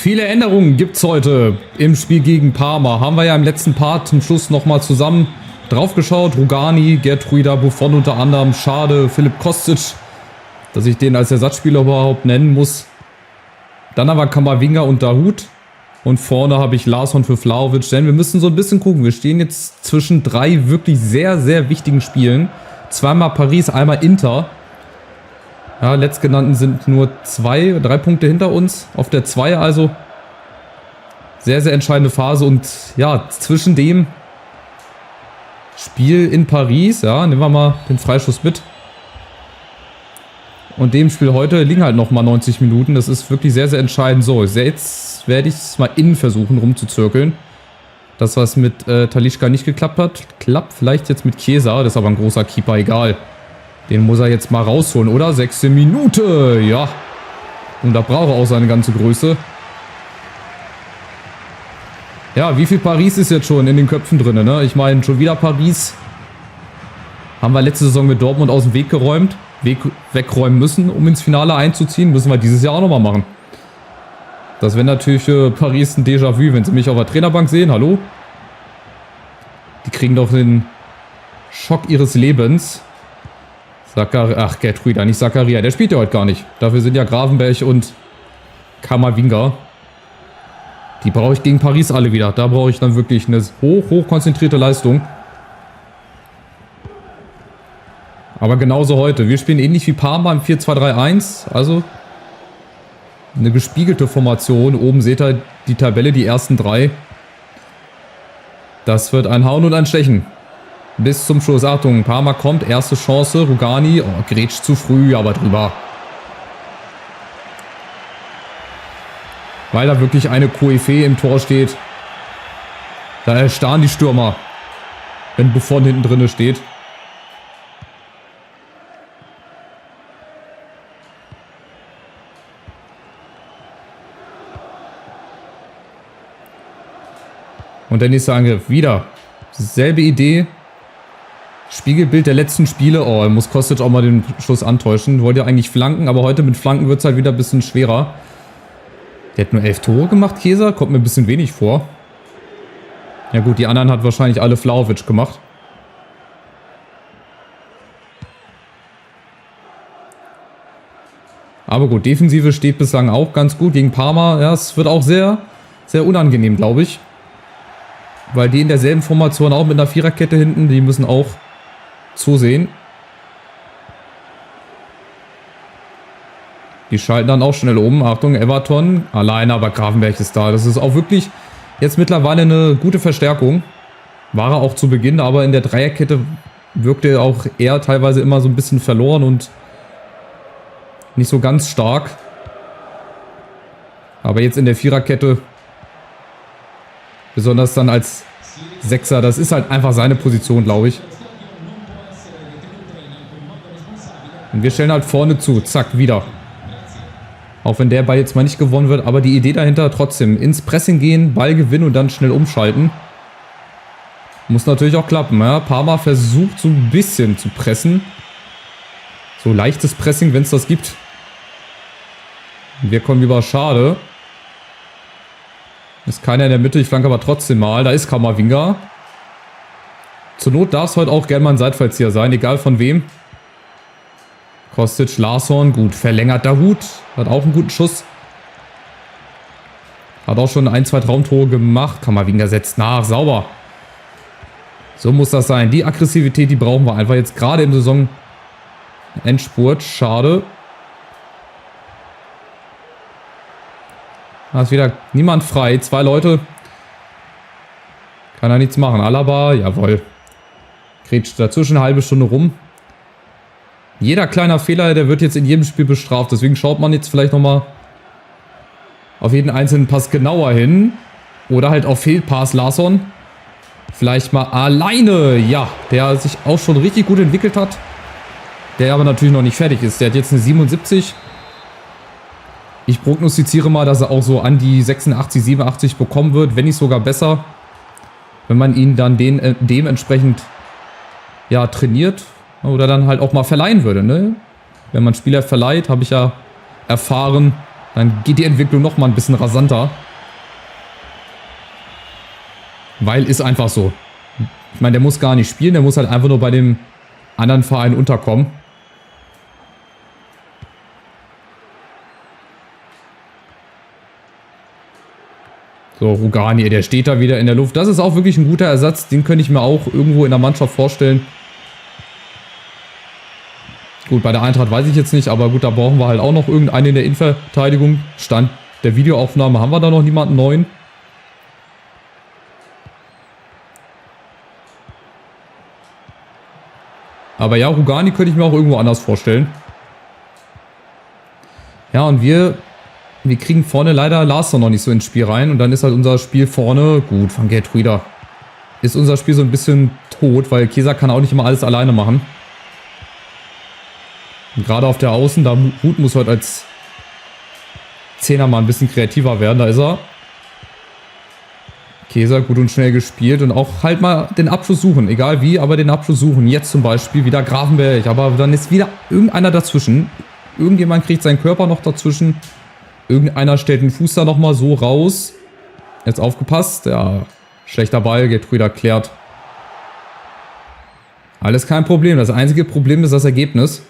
Viele Änderungen gibt es heute im Spiel gegen Parma. Haben wir ja im letzten Part zum Schluss nochmal zusammen drauf geschaut. Rugani, Geertruida, Buffon unter anderem. Schade, Filip Kostic, dass ich den als Ersatzspieler überhaupt nennen muss. Dann aber Camavinga und Dahoud. Und vorne habe ich Larsson für Vlahovic. Denn wir müssen so ein bisschen gucken. Wir stehen jetzt zwischen drei wirklich sehr, sehr wichtigen Spielen. Zweimal Paris, einmal Inter. Ja, letztgenannten sind nur 3 Punkte hinter uns. Auf der 2 also. Sehr, sehr entscheidende Phase. Und ja, zwischen dem Spiel in Paris, ja, nehmen wir mal den Freischuss mit, und dem Spiel heute liegen halt nochmal 90 Minuten. Das ist wirklich sehr, sehr entscheidend. So, jetzt werde ich es mal innen versuchen rumzuzirkeln. Das, was mit Talisca nicht geklappt hat, klappt vielleicht jetzt mit Chiesa. Das ist aber ein großer Keeper, egal. Den muss er jetzt mal rausholen, oder? 6. Minute, ja. Und da braucht er auch seine ganze Größe. Ja, wie viel Paris ist jetzt schon in den Köpfen drin, ne? Ich meine, schon wieder Paris. Haben wir letzte Saison mit Dortmund aus dem Weg geräumt. Wegräumen müssen, um ins Finale einzuziehen. Müssen wir dieses Jahr auch nochmal machen. Das wäre natürlich für Paris ein Déjà-vu, wenn sie mich auf der Trainerbank sehen. Hallo? Die kriegen doch den Schock ihres Lebens. Geertruida, nicht Zakaria. Der spielt ja heute gar nicht. Dafür sind ja Gravenberch und Camavinga. Die brauche ich gegen Paris alle wieder. Da brauche ich dann wirklich eine hoch konzentrierte Leistung. Aber genauso heute. Wir spielen ähnlich wie Parma im 4-2-3-1. Also eine gespiegelte Formation. Oben seht ihr die Tabelle, die ersten 3. Das wird ein Hauen und ein Stechen. Bis zum Schluss. Achtung, Parma kommt. Erste Chance. Rugani. Oh, grätscht zu früh, aber drüber. Weil da wirklich eine Koryphäe im Tor steht. Da erstarren die Stürmer, wenn Buffon hinten drin steht. Und der nächste Angriff. Wieder. Selbe Idee. Spiegelbild der letzten Spiele. Oh, muss Kostic auch mal den Schuss antäuschen. Wollte ja eigentlich flanken, aber heute mit Flanken wird es halt wieder ein bisschen schwerer. Der hat nur 11 Tore gemacht, Chiesa. Kommt mir ein bisschen wenig vor. Ja gut, die anderen hat wahrscheinlich alle Vlahovic gemacht. Aber gut, Defensive steht bislang auch ganz gut gegen Parma. Ja, es wird auch sehr, sehr unangenehm, glaube ich. Weil die in derselben Formation auch mit einer Viererkette hinten, die müssen auch zusehen. Die schalten dann auch schnell um. Achtung, Everton. Alleine, aber Gravenberch ist da. Das ist auch wirklich jetzt mittlerweile eine gute Verstärkung. War er auch zu Beginn, aber in der Dreierkette wirkte auch er teilweise immer so ein bisschen verloren und nicht so ganz stark. Aber jetzt in der Viererkette, besonders dann als Sechser, das ist halt einfach seine Position, glaube ich. Und wir stellen halt vorne zu. Zack, wieder. Auch wenn der Ball jetzt mal nicht gewonnen wird, aber die Idee dahinter trotzdem. Ins Pressing gehen, Ball gewinnen und dann schnell umschalten. Muss natürlich auch klappen. Ja? Parma versucht so ein bisschen zu pressen. So leichtes Pressing, wenn es das gibt. Wir kommen über Schade. Ist keiner in der Mitte, ich flanke aber trotzdem mal. Da ist Camavinga. Zur Not darf es heute auch gerne mal ein Seitfallzieher sein, egal von wem. Kostic, Larsson, gut, verlängert Dahoud. Hat auch einen guten Schuss. Hat auch schon 1-2 Traumtore gemacht. Camavinga setzt nach, sauber. So muss das sein. Die Aggressivität, die brauchen wir einfach jetzt gerade im Saison-Endspurt. Schade. Da ist wieder niemand frei. 2 Leute. Kann er nichts machen. Alaba, jawohl. Grätscht dazwischen eine halbe Stunde rum. Jeder kleiner Fehler, der wird jetzt in jedem Spiel bestraft. Deswegen schaut man jetzt vielleicht nochmal auf jeden einzelnen Pass genauer hin. Oder halt auf Fehlpass Larsson. Vielleicht mal alleine. Ja, der sich auch schon richtig gut entwickelt hat. Der aber natürlich noch nicht fertig ist. Der hat jetzt eine 77. Ich prognostiziere mal, dass er auch so an die 86, 87 bekommen wird. Wenn nicht sogar besser. Wenn man ihn dann dementsprechend ja, trainiert. Oder dann halt auch mal verleihen würde, ne? Wenn man Spieler verleiht, habe ich ja erfahren, Dann geht die Entwicklung nochmal ein bisschen rasanter. Weil ist einfach so. Ich meine, der muss gar nicht spielen, der muss halt einfach nur bei dem anderen Verein unterkommen. So, Rugani, der steht da wieder in der Luft. Das ist auch wirklich ein guter Ersatz. Den könnte ich mir auch irgendwo in der Mannschaft vorstellen. Gut, bei der Eintracht weiß ich jetzt nicht, aber gut, da brauchen wir halt auch noch irgendeinen in der Innenverteidigung. Stand der Videoaufnahme haben wir da noch niemanden neuen. Aber ja, Rugani könnte ich mir auch irgendwo anders vorstellen. Ja, und wir kriegen vorne leider Larsson noch nicht so ins Spiel rein. Und dann ist halt unser Spiel vorne, gut, von Geertruida, ist unser Spiel so ein bisschen tot, weil Chiesa kann auch nicht immer alles alleine machen. Und gerade auf der Außen, da Hut muss heute als Zehner mal ein bisschen kreativer werden. Da ist er. Chiesa gut und schnell gespielt und auch halt mal den Abschluss suchen. Egal wie, aber den Abschluss suchen. Jetzt zum Beispiel wieder Grafenberg. Aber dann ist wieder irgendeiner dazwischen. Irgendjemand kriegt seinen Körper noch dazwischen. Irgendeiner stellt den Fuß da nochmal so raus. Jetzt aufgepasst. Ja, schlechter Ball. Geertruida klärt. Alles kein Problem. Das einzige Problem ist das Ergebnis.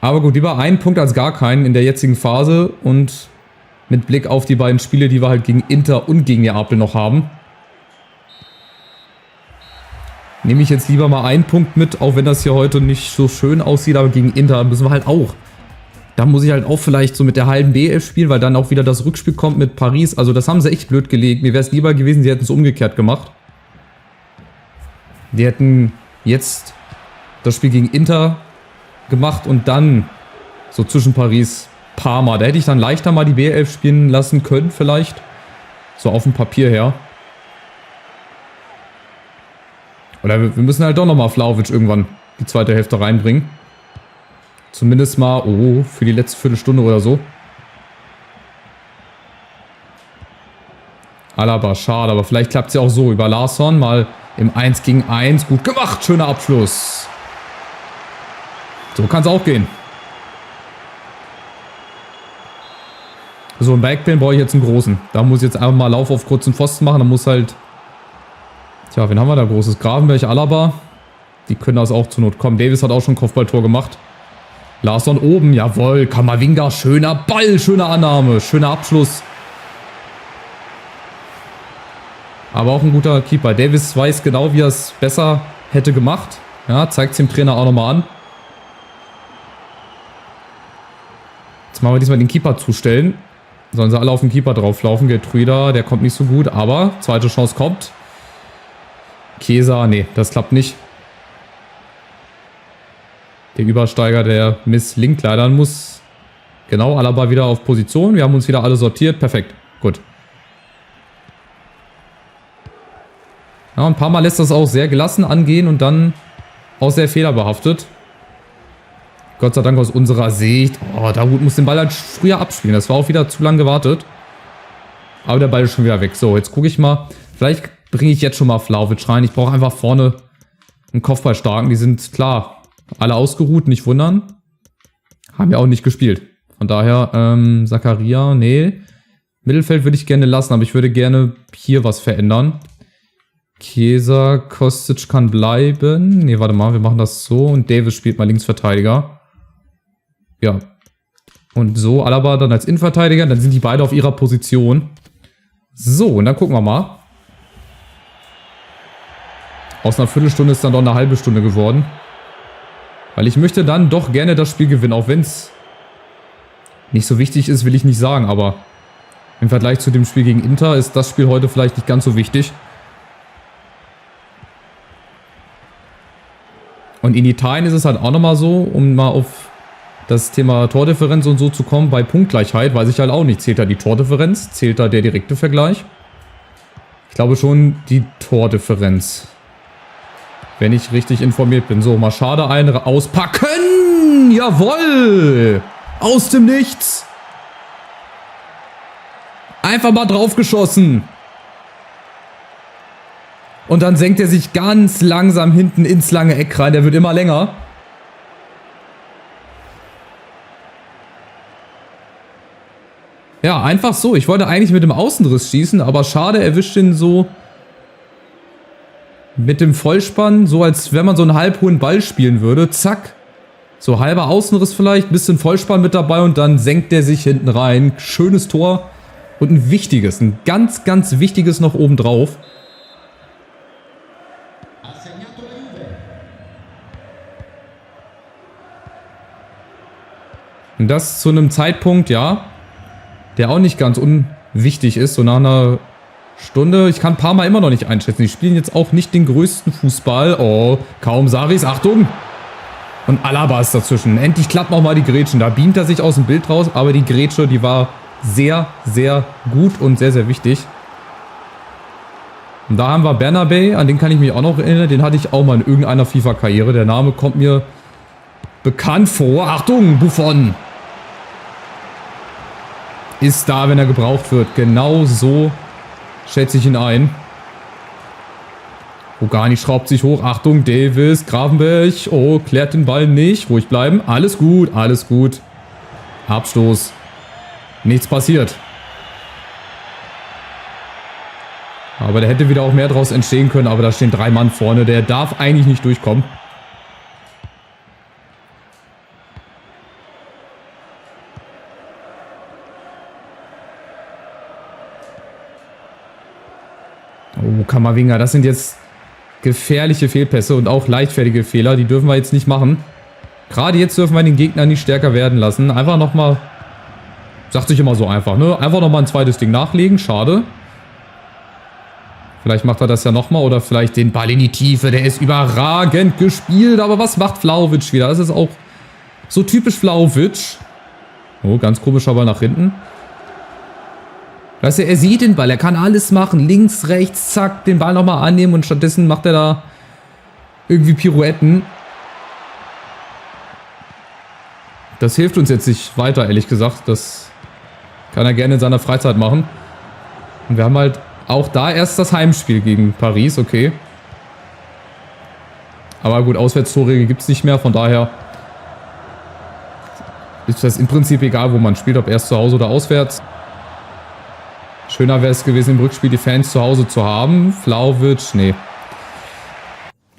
Aber gut, lieber einen Punkt als gar keinen in der jetzigen Phase. Und mit Blick auf die beiden Spiele, die wir halt gegen Inter und gegen Neapel noch haben, nehme ich jetzt lieber mal einen Punkt mit, auch wenn das hier heute nicht so schön aussieht, aber gegen Inter müssen wir halt auch. Da muss ich halt auch vielleicht so mit der halben B11 spielen, weil dann auch wieder das Rückspiel kommt mit Paris. Also das haben sie echt blöd gelegt. Mir wäre es lieber gewesen, sie hätten es umgekehrt gemacht. Die hätten jetzt das Spiel gegen Inter gemacht und dann so zwischen Paris Parma. Da hätte ich dann leichter mal die B11 spielen lassen können vielleicht. So auf dem Papier her. Oder wir müssen halt doch nochmal Vlahovic irgendwann die zweite Hälfte reinbringen. Zumindest mal, für die letzte Viertelstunde oder so. Alaba, schade, aber vielleicht klappt es ja auch so. Über Larsson mal im 1 gegen 1. Gut gemacht, schöner Abschluss. So kann es auch gehen. So, ein Backpin brauche ich jetzt einen großen. Da muss ich jetzt einfach mal Lauf auf kurzen Pfosten machen. Da muss halt... Tja, wen haben wir da großes? Gravenberg, Alaba. Die können das auch zur Not kommen. Davis hat auch schon ein Kopfballtor gemacht. Larsson oben, jawohl. Kamavinga, schöner Ball, schöne Annahme, schöner Abschluss. Aber auch ein guter Keeper. Davis weiß genau, wie er es besser hätte gemacht. Ja, zeigt es dem Trainer auch nochmal an. Jetzt machen wir diesmal den Keeper zustellen. Sollen sie alle auf den Keeper drauflaufen. Geertruida, der kommt nicht so gut, aber zweite Chance kommt. Chiesa, nee, das klappt nicht. Der Übersteiger, der misslingt leider, muss genau, Alaba wieder auf Position. Wir haben uns wieder alle sortiert. Perfekt, gut. Ja, ein paar Mal lässt das auch sehr gelassen angehen und dann auch sehr fehlerbehaftet. Gott sei Dank aus unserer Sicht. Oh, Dahoud muss den Ball halt früher abspielen. Das war auch wieder zu lang gewartet. Aber der Ball ist schon wieder weg. So, jetzt gucke ich mal. Vielleicht bringe ich jetzt schon mal Vlahovic rein. Ich brauche einfach vorne einen Kopfballstarken. Die sind klar alle ausgeruht, nicht wundern. Haben ja auch nicht gespielt. Von daher, Zakaria, nee. Mittelfeld würde ich gerne lassen, aber ich würde gerne hier was verändern. Chiesa, Kostic kann bleiben. Nee, warte mal, wir machen das so. Und Davis spielt mal Linksverteidiger. Ja. Und so, Alaba dann als Innenverteidiger. Dann sind die beide auf ihrer Position. So, und dann gucken wir mal. Aus einer Viertelstunde ist dann doch eine halbe Stunde geworden. Weil ich möchte dann doch gerne das Spiel gewinnen. Auch wenn es nicht so wichtig ist, will ich nicht sagen. Aber im Vergleich zu dem Spiel gegen Inter ist das Spiel heute vielleicht nicht ganz so wichtig. Und in Italien ist es halt auch nochmal so, um mal auf das Thema Tordifferenz und so zu kommen, bei Punktgleichheit weiß ich halt auch nicht. Zählt da die Tordifferenz? Zählt da der direkte Vergleich? Ich glaube schon die Tordifferenz. Wenn ich richtig informiert bin. So, Machado auspacken! Jawohl! Aus dem Nichts! Einfach mal draufgeschossen! Und dann senkt er sich ganz langsam hinten ins lange Eck rein. Der wird immer länger. Ja, einfach so. Ich wollte eigentlich mit dem Außenriss schießen, aber schade, erwischt ihn so mit dem Vollspann, so als wenn man so einen halb hohen Ball spielen würde. Zack. So halber Außenriss vielleicht, bisschen Vollspann mit dabei und dann senkt der sich hinten rein. Schönes Tor und ein wichtiges, ein ganz, ganz wichtiges noch obendrauf. Und das zu einem Zeitpunkt, ja, der auch nicht ganz unwichtig ist, so nach einer Stunde. Ich kann Parma immer noch nicht einschätzen. Die spielen jetzt auch nicht den größten Fußball. Oh, kaum Saris, Achtung! Und Alaba ist dazwischen. Endlich klappen auch mal die Grätschen. Da beamt er sich aus dem Bild raus, aber die Grätsche, die war sehr, sehr gut und sehr, sehr wichtig. Und da haben wir Bernabé, an den kann ich mich auch noch erinnern. Den hatte ich auch mal in irgendeiner FIFA-Karriere. Der Name kommt mir bekannt vor. Achtung, Buffon! Ist da, wenn er gebraucht wird. Genau so schätze ich ihn ein. Rugani schraubt sich hoch. Achtung, Davis, Gravenberg. Oh, klärt den Ball nicht. Ruhig bleiben. Alles gut, alles gut. Abstoß. Nichts passiert. Aber da hätte wieder auch mehr draus entstehen können. Aber da stehen 3 Mann vorne. Der darf eigentlich nicht durchkommen. Oh, Kamavinga, das sind jetzt gefährliche Fehlpässe und auch leichtfertige Fehler. Die dürfen wir jetzt nicht machen. Gerade jetzt dürfen wir den Gegner nicht stärker werden lassen. Einfach nochmal, sagt sich immer so einfach, ne? Einfach nochmal ein zweites Ding nachlegen. Schade. Vielleicht macht er das ja nochmal oder vielleicht den Ball in die Tiefe. Der ist überragend gespielt. Aber was macht Vlahovic wieder? Das ist auch so typisch Vlahovic. Oh, ganz komischer Ball nach hinten. Weißt du, er sieht den Ball, er kann alles machen. Links, rechts, zack, den Ball nochmal annehmen und stattdessen macht er da irgendwie Pirouetten. Das hilft uns jetzt nicht weiter, ehrlich gesagt. Das kann er gerne in seiner Freizeit machen. Und wir haben halt auch da erst das Heimspiel gegen Paris, okay. Aber gut, Auswärtstore gibt es nicht mehr, von daher ist das im Prinzip egal, wo man spielt, ob erst zu Hause oder auswärts. Schöner wäre es gewesen, im Rückspiel die Fans zu Hause zu haben. Vlahovic, nee.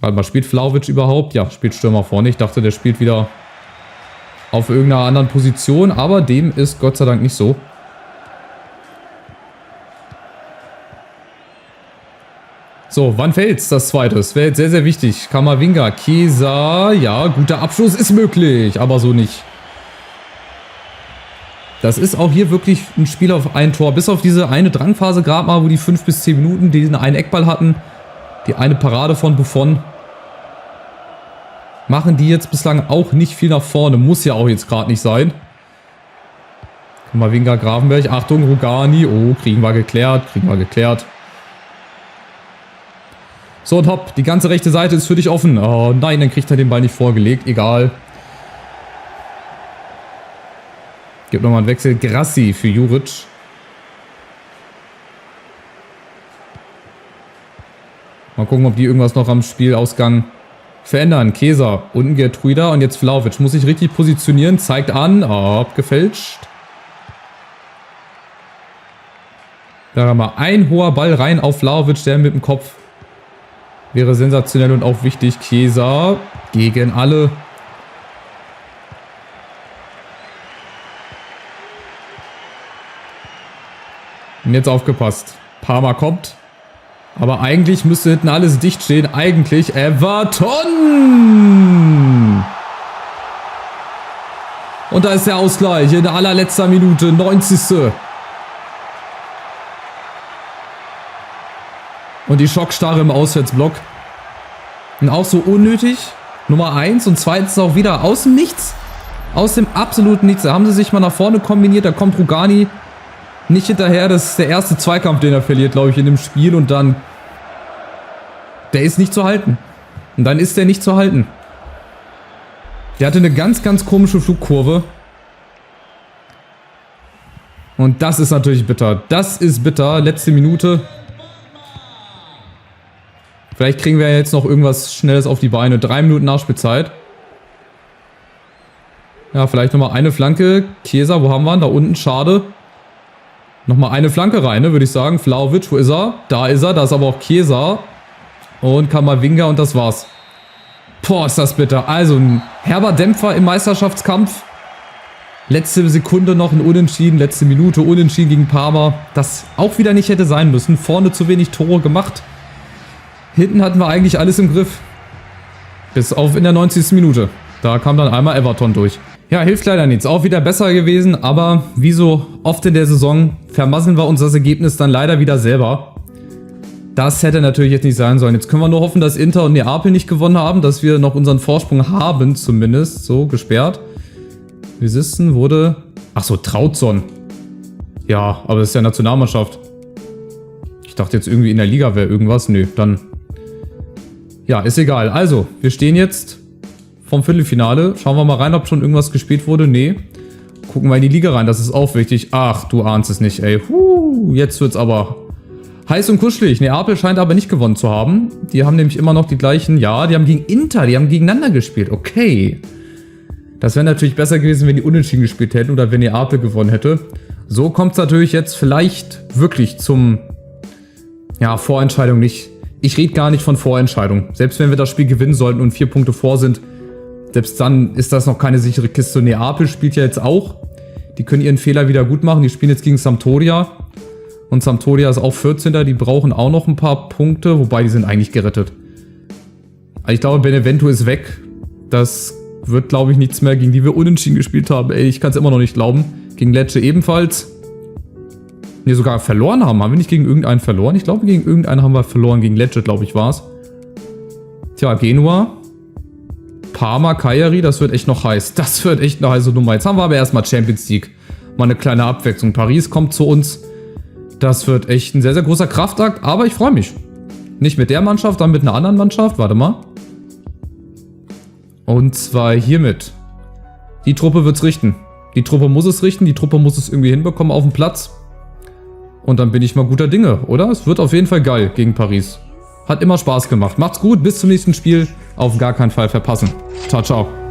Warte mal, spielt Vlahovic überhaupt? Ja, spielt Stürmer vorne. Ich dachte, der spielt wieder auf irgendeiner anderen Position, aber dem ist Gott sei Dank nicht so. So, wann fällt's? Das zweite. Das wäre jetzt sehr, sehr wichtig. Kamavinga, Chiesa, ja, guter Abschluss ist möglich, aber so nicht. Das ist auch hier wirklich ein Spiel auf ein Tor. Bis auf diese eine Drangphase gerade mal, wo die 5 bis 10 Minuten diesen einen Eckball hatten. Die eine Parade von Buffon. Machen die jetzt bislang auch nicht viel nach vorne. Muss ja auch jetzt gerade nicht sein. Kamavinga, Gravenberg. Achtung, Rugani. Oh, kriegen wir geklärt. Kriegen wir geklärt. So, und hopp. Die ganze rechte Seite ist für dich offen. Oh nein, dann kriegt er den Ball nicht vorgelegt. Egal. Gibt nochmal einen Wechsel. Grassi für Juric. Mal gucken, ob die irgendwas noch am Spielausgang verändern. Chiesa, unten Gertruida und jetzt Vlahovic. Muss sich richtig positionieren. Zeigt an. Oh, abgefälscht. Da haben wir ein hoher Ball rein auf Vlahovic, der mit dem Kopf wäre sensationell und auch wichtig. Chiesa gegen alle. Und jetzt aufgepasst. Parma kommt. Aber eigentlich müsste hinten alles dicht stehen. Eigentlich Everton. Und da ist der Ausgleich in allerletzter Minute. 90. Und die Schockstarre im Auswärtsblock. Und auch so unnötig. Nummer 1. Und zweitens auch wieder aus dem Nichts. Aus dem absoluten Nichts. Da haben sie sich mal nach vorne kombiniert. Da kommt Rugani nicht hinterher. Das ist der erste Zweikampf, den er verliert, glaube ich, in dem Spiel. Und dann... Der ist nicht zu halten. Und dann ist der nicht zu halten. Der hatte eine ganz, ganz komische Flugkurve. Und das ist natürlich bitter. Das ist bitter. Letzte Minute. Vielleicht kriegen wir jetzt noch irgendwas Schnelles auf die Beine. 3 Minuten Nachspielzeit. Ja, vielleicht nochmal eine Flanke. Chiesa, wo haben wir ihn? Da unten, schade. Nochmal eine Flanke rein, ne, würde ich sagen. Vlahovic, wo ist er? Da ist er, da ist aber auch Chiesa. Und Kamavinga und das war's. Boah, ist das bitter. Also ein herber Dämpfer im Meisterschaftskampf. Letzte Sekunde noch ein Unentschieden, letzte Minute Unentschieden gegen Parma. Das auch wieder nicht hätte sein müssen. Vorne zu wenig Tore gemacht. Hinten hatten wir eigentlich alles im Griff. Bis auf in der 90. Minute. Da kam dann einmal Everton durch. Ja, hilft leider nichts. Auch wieder besser gewesen, aber wie so oft in der Saison vermasseln wir uns das Ergebnis dann leider wieder selber. Das hätte natürlich jetzt nicht sein sollen. Jetzt können wir nur hoffen, dass Inter und Neapel nicht gewonnen haben, dass wir noch unseren Vorsprung haben, zumindest. So, gesperrt. Visissen wurde... Achso, Trautson. Ja, aber das ist ja Nationalmannschaft. Ich dachte jetzt irgendwie in der Liga wäre irgendwas. Nö, dann... Ja, ist egal. Also, wir stehen jetzt vom Viertelfinale. Schauen wir mal rein, ob schon irgendwas gespielt wurde. Nee. Gucken wir in die Liga rein, das ist auch wichtig. Ach, du ahnst es nicht, ey. Jetzt wird's aber heiß und kuschelig. Neapel scheint aber nicht gewonnen zu haben. Die haben nämlich immer noch die gleichen... Ja, die haben gegen Inter, die haben gegeneinander gespielt. Okay. Das wäre natürlich besser gewesen, wenn die unentschieden gespielt hätten oder wenn Neapel gewonnen hätte. So kommt es natürlich jetzt vielleicht wirklich zum... Ja, Vorentscheidung nicht. Ich rede gar nicht von Vorentscheidung. Selbst wenn wir das Spiel gewinnen sollten und 4 Punkte vor sind, selbst dann ist das noch keine sichere Kiste. Neapel spielt ja jetzt auch. Die können ihren Fehler wieder gut machen. Die spielen jetzt gegen Sampdoria. Und Sampdoria ist auch 14. Die brauchen auch noch ein paar Punkte. Wobei, die sind eigentlich gerettet. Also ich glaube, Benevento ist weg. Das wird, glaube ich, nichts mehr, gegen die wir unentschieden gespielt haben. Ey, ich kann es immer noch nicht glauben. Gegen Lecce ebenfalls. Ne, sogar verloren haben. Haben wir nicht gegen irgendeinen verloren? Ich glaube, gegen irgendeinen haben wir verloren. Gegen Lecce, glaube ich, war es. Tja, Genua. Parma, Cagliari, das wird echt noch heiß. Das wird echt eine heiße Nummer. Jetzt haben wir aber erstmal Champions League. Mal eine kleine Abwechslung. Paris kommt zu uns. Das wird echt ein sehr, sehr großer Kraftakt. Aber ich freue mich. Nicht mit der Mannschaft, dann mit einer anderen Mannschaft. Warte mal. Und zwar hiermit. Die Truppe wird's richten. Die Truppe muss es richten. Die Truppe muss es irgendwie hinbekommen auf dem Platz. Und dann bin ich mal guter Dinge, oder? Es wird auf jeden Fall geil gegen Paris. Hat immer Spaß gemacht. Macht's gut, bis zum nächsten Spiel. Auf gar keinen Fall verpassen. Ciao, ciao.